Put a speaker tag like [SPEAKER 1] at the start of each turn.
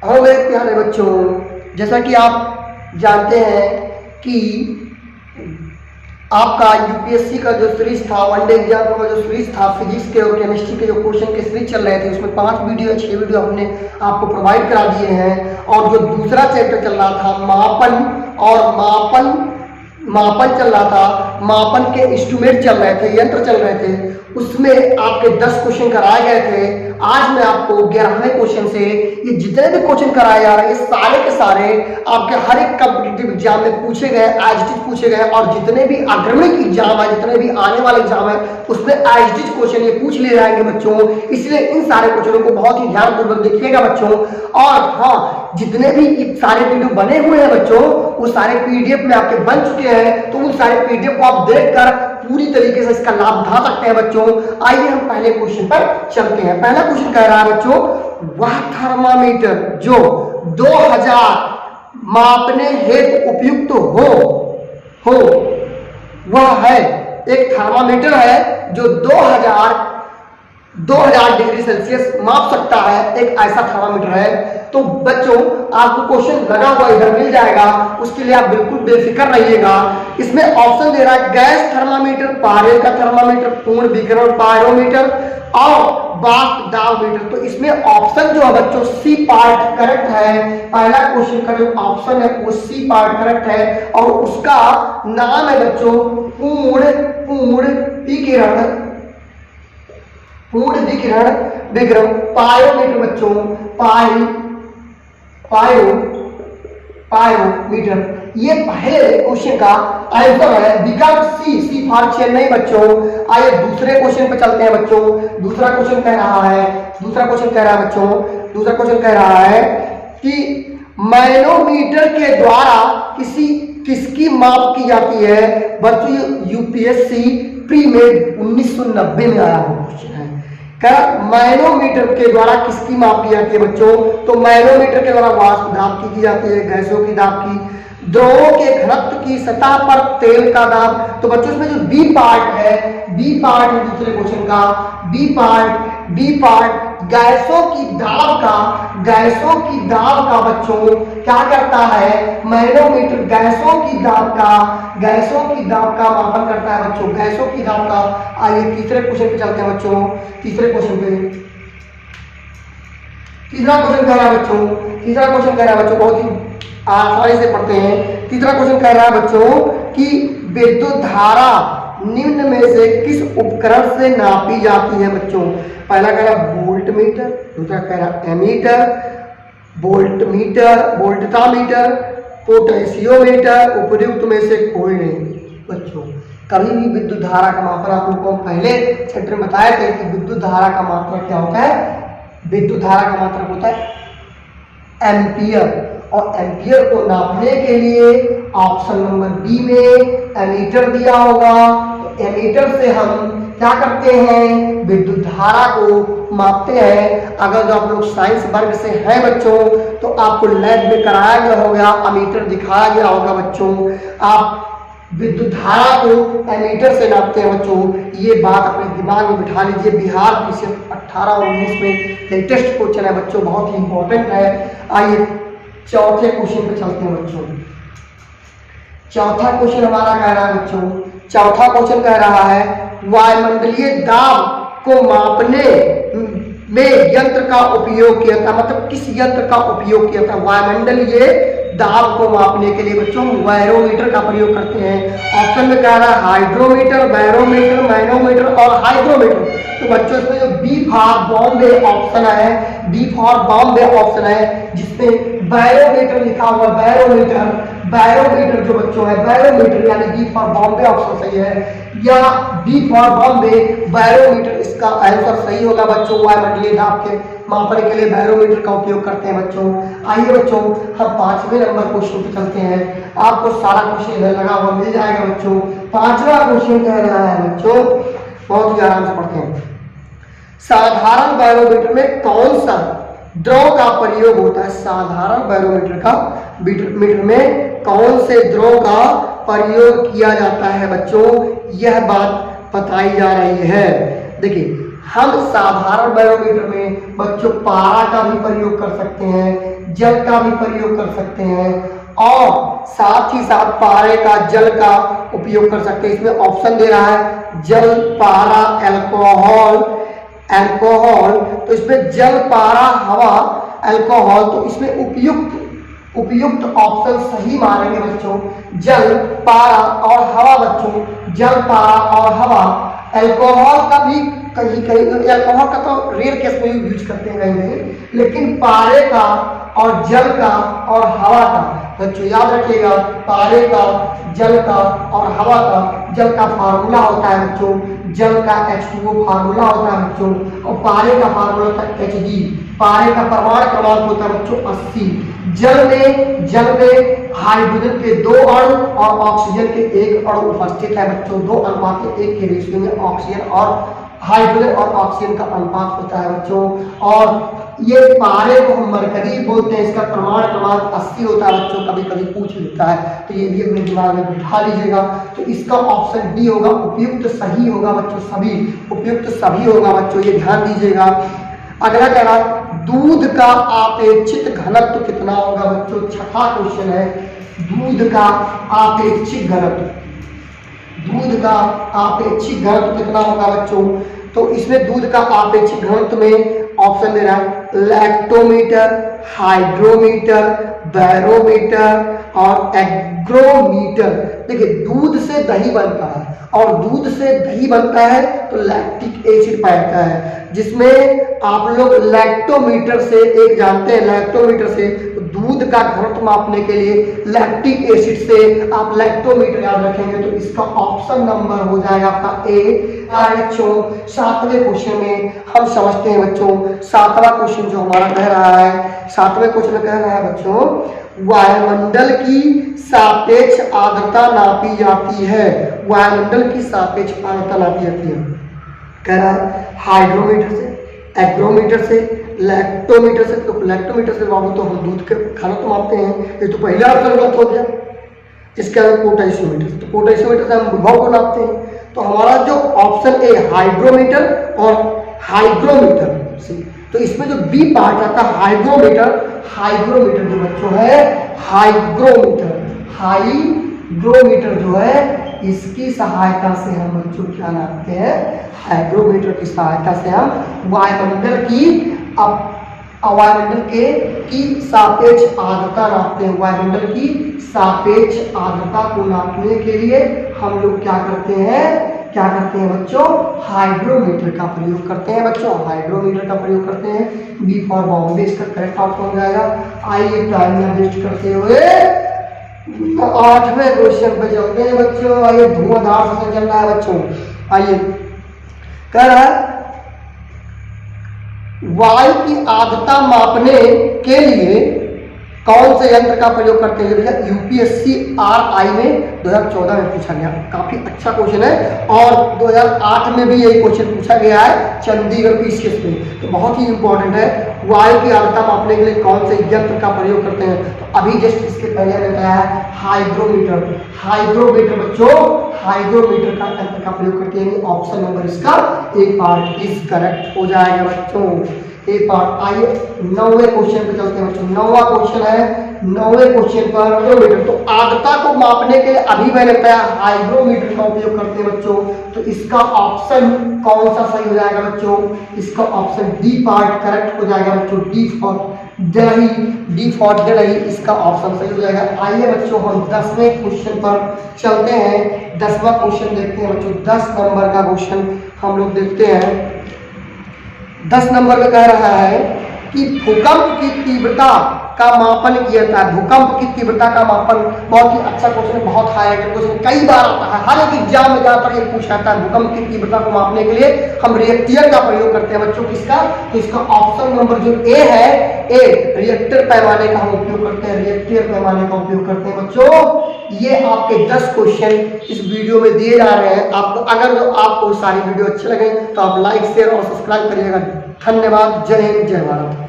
[SPEAKER 1] और मेरे प्यारे बच्चों, जैसा कि आप जानते हैं कि आपका यूपीएससी का जो सीरीज था, वनडे एग्जाम का जो सीरीज था, फिजिक्स के और केमिस्ट्री के जो क्वेश्चन के सीरीज चल रहे थे, उसमें 5 वीडियो 6 वीडियो हमने आपको प्रोवाइड करा दिए हैं। और जो दूसरा चैप्टर चल रहा था मापन और मापन चल रहा था, मापन के इंस्ट्रूमेंट चल रहे थे, यंत्र चल रहे थे, उसमें आपके 10 क्वेश्चन कराए गए थे। आज मैं आपको 11वें क्वेश्चन से ये जितने भी क्वेश्चन कराए जा रहे हैं, ये सारे के सारे आपके हर एक कॉम्पिटिटिव एग्जाम में पूछे गए, एज पूछे गए। और जितने भी अग्रणी एग्जाम है, जितने भी आने वाले एग्जाम है, उसमें एज क्वेश्चन ये पूछ ले जाएंगे बच्चों। इसलिए इन सारे क्वेश्चनों को बहुत ही ध्यानपूर्वक देखिएगा बच्चों। और हाँ, जितने भी सारे वीडियो बने हुए हैं बच्चों, वो सारे पीडीएफ में आपके बन चुके हैं, तो उन सारे पीडीएफ को आप देखकर पूरी तरीके से इसका लाभ उठा सकते हैं बच्चों। आइए हम पहले क्वेश्चन पर चलते हैं। पहला क्वेश्चन कह रहा है बच्चों, वह थर्मामीटर जो 2000 मापने हेतु उपयुक्त हो वह है, एक थर्मामीटर है जो 2000 डिग्री सेल्सियस माप सकता है, एक ऐसा थर्मामीटर है। तो बच्चों, आपको क्वेश्चन लगा हुआ इधर मिल जाएगा, उसके लिए आप बिल्कुल बेफिक्र रहिएगा। इसमें ऑप्शन दे रहा है गैस थर्मामीटर, पारे का थर्मामीटर, पूर्ण विकिरण पायरोमीटर और वाष्प दाबमीटर। तो इसमें ऑप्शन जो है बच्चों सी पार्ट करेक्ट है। पहला क्वेश्चन का जो ऑप्शन है वो सी पार्ट करेक्ट है, और उसका नाम है बच्चों पूर्ण विकिरण पायोमीटर बच्चों, पायोमीटर। ये पहले क्वेश्चन का आंसर है, विकल्प सी फॉर चेन्नई बच्चों। आइए दूसरे क्वेश्चन पे चलते हैं बच्चों। दूसरा क्वेश्चन कह रहा है कि मैनोमीटर के द्वारा किसकी माप की जाती है बच्चों। यूपीएससी प्री में 1990 में आया हुआ क्वेश्चन है। मैनोमीटर के द्वारा किसकी माप की जाती है बच्चों। तो मैनोमीटर के द्वारा वाष्प दाब की जाती है, गैसों की दाब की, द्रवों के घनत्व की, सतह पर तेल का दाब। तो बच्चों इसमें जो बी पार्ट है दूसरे क्वेश्चन का बी पार्ट गैसों की दाब का बच्चों क्या करता है, मैनोमीटर गैसों की दाब का मापन करता है बच्चों, गैसों की दाब का। आइए तीसरे क्वेश्चन पे चलते हैं बच्चों। तीसरा क्वेश्चन कह रहा है बच्चों, बहुत ही आसानी से पढ़ते हैं। तीसरा क्वेश्चन कह रहा है बच्चों कि विद्युत धारा निम्न में से किस उपकरण से नापी जाती है बच्चों। पहला कह रहा है वोल्ट मीटर, दूसरा कह रहा है एमीटर, वोल्टमीटर, पोटेशियोमीटर, उपयुक्त में से कोई नहीं बच्चों। कभी भी विद्युत धारा का मापन आप लोगों को पहले चैप्टर में बताए थे कि विद्युत धारा का मात्रक क्या होता है। विद्युत धारा का मात्रक होता है एम्पियर, और एम्पियर को नापने के लिए ऑप्शन नंबर बी में एमीटर दिया होगा। तो एमीटर से हम क्या करते हैं, विद्युत धारा को मापते हैं। अगर जो आप लोग साइंस वर्ग से हैं बच्चों, तो आपको लैब में कराया गया होगा, एमीटर दिखाया गया होगा बच्चों। आप विद्युत धारा को एमीटर से नापते हैं बच्चों। ये बात अपने दिमाग में बिठा लीजिए। बिहार की सिर्फ 18 और 19 में लेटेस्ट क्वेश्चन है बच्चों, बहुत ही इंपॉर्टेंट है। आइए चौथे क्वेश्चन पे चलते हैं बच्चों। चौथा क्वेश्चन हमारा कह रहा है बच्चों, चौथा क्वेश्चन कह रहा है वायुमंडलीय दाब को मापने में यंत्र का उपयोग किया था, मतलब किस यंत्र का उपयोग किया था। वायुमंडलीय दाब को मापने के लिए बच्चों बैरोमीटर का प्रयोग करते हैं। ऑप्शन में कह रहा है हाइड्रोमीटर, बैरोमीटर, मैनोमीटर और हाइग्रोमीटर। तो बच्चों इसमें जो बी फॉर बॉम्बे ऑप्शन है, जिसमें बैरोमीटर लिखा हुआ, बैरोमीटर जो बच्चों है बैरोमीटर, यानी बी फॉर बॉम्बे ऑप्शन सही है, या बी फॉर बॉम्बे बैरोमीटर इसका आंसर सही होगा बच्चों। वायुमंडलीय दाब के मापन के लिए बैरोमीटर का उपयोग करते हैं बच्चों। आइए बच्चों हम 5वें नंबर क्वेश्चन पे चलते हैं। आपको सारा क्वेश्चन लगा हुआ मिल जाएगा बच्चों। 5वां क्वेश्चन कह रहा है बच्चों, बहुत ही आराम से पढ़ते हैं। साधारण बैरोमीटर में कौन सा द्रव का प्रयोग होता है। साधारण बैरोमीटर में कौन से द्रव का प्रयोग किया जाता है बच्चों, यह बात बताई जा रही है। देखिए हम साधारण बैरोमीटर में बच्चों पारा का भी प्रयोग कर सकते हैं, जल का भी प्रयोग कर सकते हैं और साथ ही साथ पारे का जल का उपयोग कर सकते हैं। इसमें ऑप्शन दे रहा है जल, पारा, अल्कोहल, तो इसमें जल, पारा, हवा, अल्कोहल, तो इसमें उपयुक्त ऑप्शन सही मानेंगे बच्चों जल, पारा और हवा। बच्चों जल, पारा और हवा। अल्कोहल का भी कहीं अल्कोहल का तो रेयर केस में यूज करते हैं कहीं, लेकिन पारे का और जल का और हवा का बच्चों याद रखिएगा, पारे का, जल का और हवा का। जल का फार्मूला होता है बच्चों, जल का H2O फार्मूला होता है बच्चों, और पारे का फार्मूला होता है Hg। पारे का परमाणु क्रमांक होता है बच्चों 80। जल में हाइड्रोजन के 2 अणु और ऑक्सीजन के 1 अणु उपस्थित है बच्चों। 2:1 के रेशियो में ऑक्सीजन और हाइड्रोजन और ऑक्सीजन का अनुपात होता है बच्चों। और ये पारे को हम मरकरी बोलते हैं, इसका परमाणु क्रमांक 80 होता है बच्चों। कभी कभी पूछ लेता है, तो ये भी अपने दिमाग में बिठा लीजिएगा। तो इसका ऑप्शन डी होगा, उपयुक्त सही होगा बच्चों, सभी उपयुक्त सभी होगा बच्चों, ये ध्यान दीजिएगा। अगला कह रहा है दूध का आपेक्षिक घनत्व कितना होगा बच्चों। छठा क्वेश्चन है दूध का आपेक्षिक घनत्व। दूध का आपेक्षिक घनत्व कितना होगा बच्चों। तो इसमें दूध का आपेक्षिक घनत्व में ऑप्शन दे रहा है लैक्टोमीटर, हाइड्रोमीटर, बैरोमीटर और एग्रोमीटर। देखिए दूध से दही बनता है और दूध से दही बनता है तो लैक्टिक एसिड पाता है, जिसमें आप लोग लैक्टोमीटर से एक जानते हैं, लैक्टोमीटर से दूध का घनत्व मापने के लिए लैक्टिक एसिड से आप लैक्टोमीटर याद रखेंगे। तो इसका ऑप्शन नंबर हो जाएगा आपका ए। बच्चों 7वें क्वेश्चन में हम समझते हैं बच्चों, 7वां क्वेश्चन जो हमारा कह रहा है, 7वें क्वेश्चन में कह रहा है बच्चों वायुमंडल की सापेक्ष आर्द्रता नापी जाती है। वायुमंडल की सापेक्ष आर्द्रता नापी जाती है, कह रहा है हाइड्रोमीटर से, एग्रोमीटर से, लैक्टोमीटर से। तो लैक्टोमीटर से बाबू तो हम दूध के घनत्व मापते हैं, ये तो पहला ऑप्शन गलत हो गया। इसके अलावा पोटेशियोमीटर, तो पोटेशियोमीटर से हम विभव को नापते हैं। तो हमारा जो ऑप्शन ए हाइड्रोमीटर और हाइग्रोमीटर से, तो इसमें जो बी पार्ट आता है हाइग्रोमीटर जो बच्चों है हाइग्रोमीटर जो है इसकी सहायता से हम बच्चों क्या नापते हैं, हाइग्रोमीटर की सहायता से हम वायुमंडल की सापेक्ष आर्द्रता नापते हैं। वायुमंडल की सापेक्ष आर्द्रता को नापने के लिए हम लोग क्या करते हैं बच्चों, हाइड्रोमीटर का प्रयोग करते हैं बच्चों, हाइड्रोमीटर का प्रयोग करते हैं। बी फॉर बॉम्बे इसका करेक्ट आंसर हो जाएगा। आइए टाइम वेस्ट करते हुए 8वें क्वेश्चन पे चलते हैं बच्चों। आइए धुआंधार से चल रहा है बच्चों। आइए कह रहा है वायु की आर्द्रता मापने के लिए कौन से यंत्र का प्रयोग करते हैं भैया। यूपीएससी RI में 2014 में पूछा गया, काफी अच्छा क्वेश्चन है। और 2008 में भी यही क्वेश्चन पूछा गया है चंडीगढ़ पीसीएस में, तो बहुत ही इंपॉर्टेंट है। वायु की आर्द्रता मापने के लिए कौन से यंत्र का प्रयोग करते हैं, तो अभी जस्ट इसके पहले ने बताया है हाइग्रोमीटर बच्चों, हाइग्रोमीटर का यंत्र का प्रयोग करते हैं। ऑप्शन नंबर इसका ए पार्ट इज करेक्ट हो जाएगा बच्चों, ए पार्ट। आइए 9वें क्वेश्चन पे चलते हैं बच्चों। 9वां क्वेश्चन है, 9वें क्वेश्चन पर हाइग्रोमीटर, तो आर्द्रता को मापने के लिए अभी मैंने बताया हाइग्रोमीटर का उपयोग करते हैं बच्चों। तो इसका ऑप्शन कौन सा सही हो जाएगा बच्चों, इसका ऑप्शन डी पार्ट करेक्ट हो जाएगा बच्चों, डी फॉर दही इसका ऑप्शन सही हो जाएगा। आइए बच्चों हम 10वें क्वेश्चन पर चलते हैं। 10वां क्वेश्चन देखते हैं बच्चों, 10 नंबर का क्वेश्चन हम लोग देखते हैं। 10 नंबर में कह रहा है कि भूकंप की तीव्रता का मापन किया जाता है। भूकंप की तीव्रता का मापन बहुत ही अच्छा क्वेश्चन, बहुत हाईलाइटेड क्वेश्चन, कई बार आता है, हर एक एग्जाम में ज्यादातर ये पूछा जाता है। भूकंप की तीव्रता को मापने के लिए हम रिएक्टर का प्रयोग करते हैं बच्चों। किसका, तो इसका ऑप्शन नंबर जो ए है, ए रिएक्टर पैमाने का हम उपयोग करते हैं, रिएक्टर पैमाने का उपयोग करते हैं बच्चों। ये आपके 10 क्वेश्चन इस वीडियो में दिए जा रहे हैं। आपको अगर आपको सारी वीडियो अच्छे लगे तो आप लाइक शेयर और सब्सक्राइब करिएगा। धन्यवाद, जय हिंद, जय भारत।